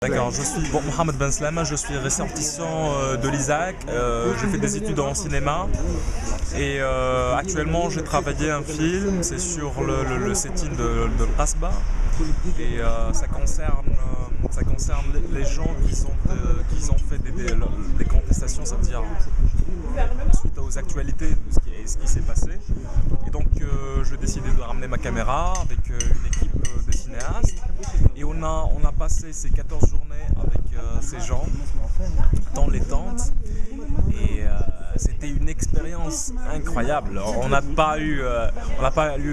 D'accord, je suis Mohamed Ben Slama, je suis ressortissant de l'ISAC, j'ai fait des études en cinéma et actuellement j'ai travaillé un film, c'est sur le setting de Qasba et ça concerne les gens qui ont fait des contestations, ça veut dire suite aux actualités de ce qui s'est passé. Et donc j'ai décidé de ramener ma caméra avec une équipe de cinéastes et on a passé ces 14 journées avec ces gens dans les tentes et c'était une expérience incroyable. On n'a pas eu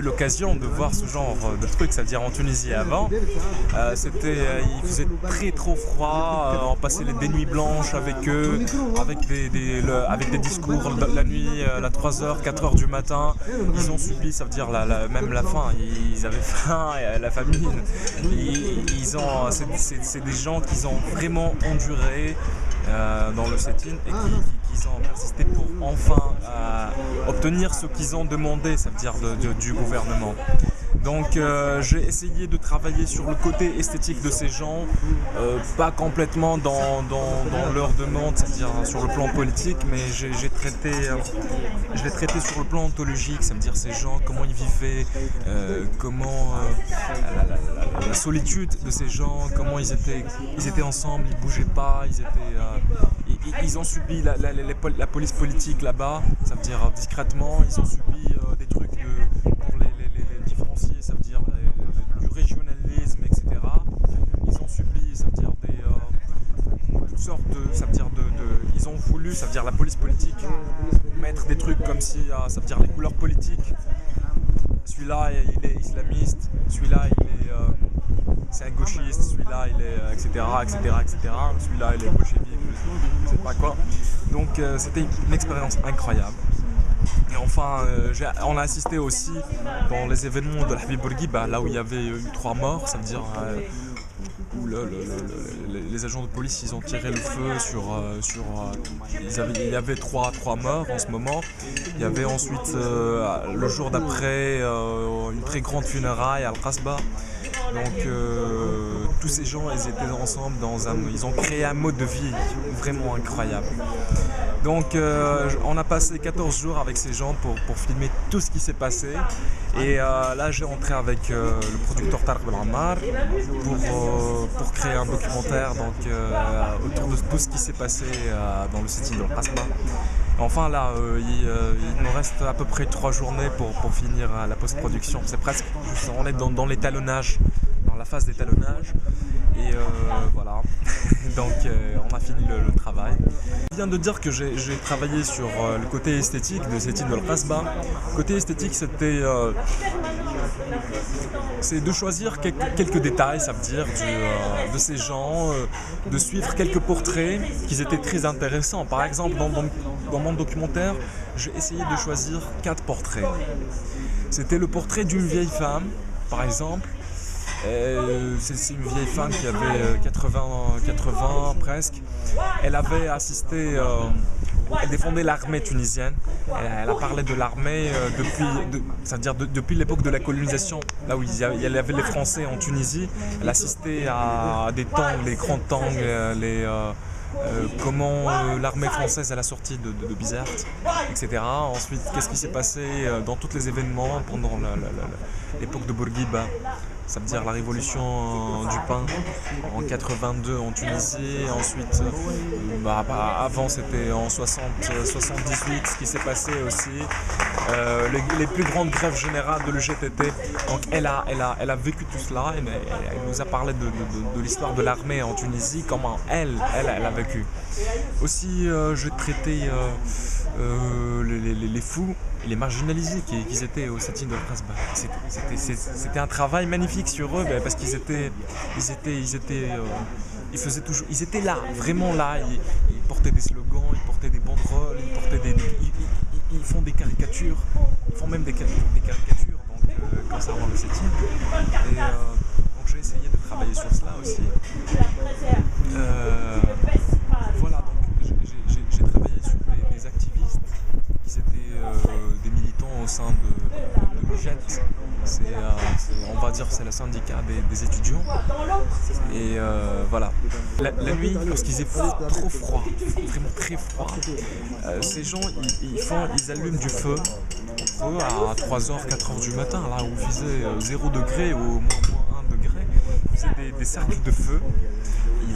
l'occasion de voir ce genre de truc, c'est-à-dire en Tunisie avant. Il faisait trop froid, on passait des nuits blanches avec eux, avec des discours la nuit, à 3h, 4h du matin. Ils ont subi, ça veut dire même la faim, ils avaient faim, la famine. C'est des gens qui ont vraiment enduré dans le setting et qui ont persisté pour enfin obtenir ce qu'ils ont demandé, ça veut dire du gouvernement. Donc j'ai essayé de travailler sur le côté esthétique de ces gens, pas complètement dans leur demande, c'est-à-dire sur le plan politique, mais je l'ai traité sur le plan ontologique, ça veut dire ces gens, comment ils vivaient, la solitude de ces gens, comment ils étaient ensemble, ils bougeaient pas, ils ont subi la police politique là-bas, ça veut dire discrètement, ils ont subi des trucs pour les différencier, ça veut dire du régionalisme, etc. Ils ont subi, ça veut dire toutes sortes ça veut dire ils ont voulu, ça veut dire la police politique, mettre des trucs comme si, ça veut dire les couleurs politiques. Celui-là, il est islamiste, celui-là, c'est un gauchiste, celui-là, il est, etc. Celui-là, il est bolchevique, je sais pas quoi. Donc, c'était une expérience incroyable. Et enfin, on a assisté aussi dans les événements de l'Habib Bourguiba, là où il y avait eu 3 morts, ça veut dire où les agents de police ils ont tiré le feu il y avait 3 morts en ce moment. Il y avait ensuite le jour d'après une très grande funéraille à Al-Qasba. Donc tous ces gens ils étaient ensemble ils ont créé un mode de vie vraiment incroyable. Donc on a passé 14 jours avec ces gens pour filmer tout ce qui s'est passé et là j'ai entré avec le producteur Tarek Belhammar pour créer un documentaire autour de tout ce qui s'est passé dans le setting de Qasba. Enfin là, il nous reste à peu près 3 journées pour finir la post-production. C'est presque, on est dans l'étalonnage, dans la phase d'étalonnage. Et voilà, donc on a fini le travail. Je viens de dire que j'ai travaillé sur le côté esthétique de setting de Qasba. Côté esthétique, c'est de choisir quelques détails, ça veut dire, de ces gens, de suivre quelques portraits qui étaient très intéressants. Par exemple, dans mon documentaire, j'ai essayé de choisir 4 portraits. C'était le portrait d'une vieille femme, par exemple. C'est une vieille femme qui avait 80 presque. Elle avait assisté, elle défendait l'armée tunisienne. Elle a parlé de l'armée depuis l'époque de la colonisation, là où il y avait les Français en Tunisie. Elle assistait à des tanks, les grands tanks, comment l'armée française elle a sorti de Bizerte, etc. Ensuite, qu'est-ce qui s'est passé dans tous les événements pendant l'époque de Bourguiba, ça veut dire la révolution du pain en 82 en Tunisie. Ensuite, avant c'était en 78 ce qui s'est passé aussi, les plus grandes grèves générales de l'UGTT. Donc elle a vécu tout cela, elle nous a parlé de l'histoire de l'armée en Tunisie, comment elle a vécu. Aussi, je traitais les fous, les marginalisés qui étaient au setting de Qasba. C'était un travail magnifique sur eux parce qu'ils étaient là, vraiment là. Ils portaient des slogans, ils portaient des banderoles, ils font des caricatures, ils font même des caricatures concernant le setting. Et donc j'ai essayé de travailler sur cela aussi. Voilà, donc j'ai travaillé sur des activistes qui étaient des militants au sein de l'UGT. On va dire c'est le syndicat des étudiants. Et voilà. La nuit, lorsqu'il faisait trop froid, vraiment très froid, ces gens, ils allument du feu à 3h, 4h du matin, là où il faisait 0 degré ou moins 1 degré. Ils faisaient des cercles de feu.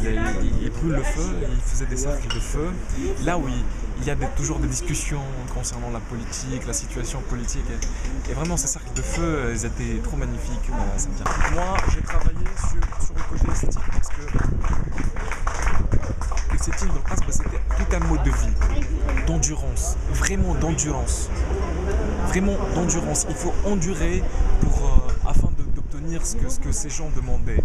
Il brûle le feu, il faisait des cercles de feu. Là où il y a toujours des discussions concernant la politique, la situation politique. Et vraiment, ces cercles de feu, ils étaient trop magnifiques. Voilà, ça me vient. Moi, j'ai travaillé sur le côté esthétique parce que l'esthétique, dans le passé, c'était tout un mode de vie, d'endurance, vraiment d'endurance. Vraiment d'endurance. Il faut endurer afin d'obtenir ce que ces gens demandaient.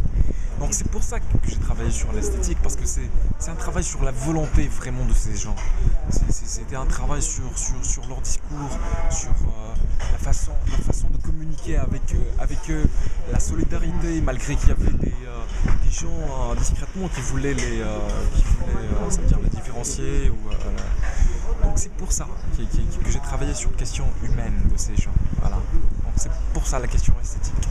Donc c'est pour ça que j'ai travaillé sur l'esthétique, parce que c'est un travail sur la volonté vraiment de ces gens. C'était un travail sur leur discours, sur la façon de communiquer avec eux, la solidarité, malgré qu'il y avait des gens discrètement qui voulaient les différencier. Donc c'est pour ça que j'ai travaillé sur la question humaine de ces gens. Voilà. Donc c'est pour ça la question esthétique.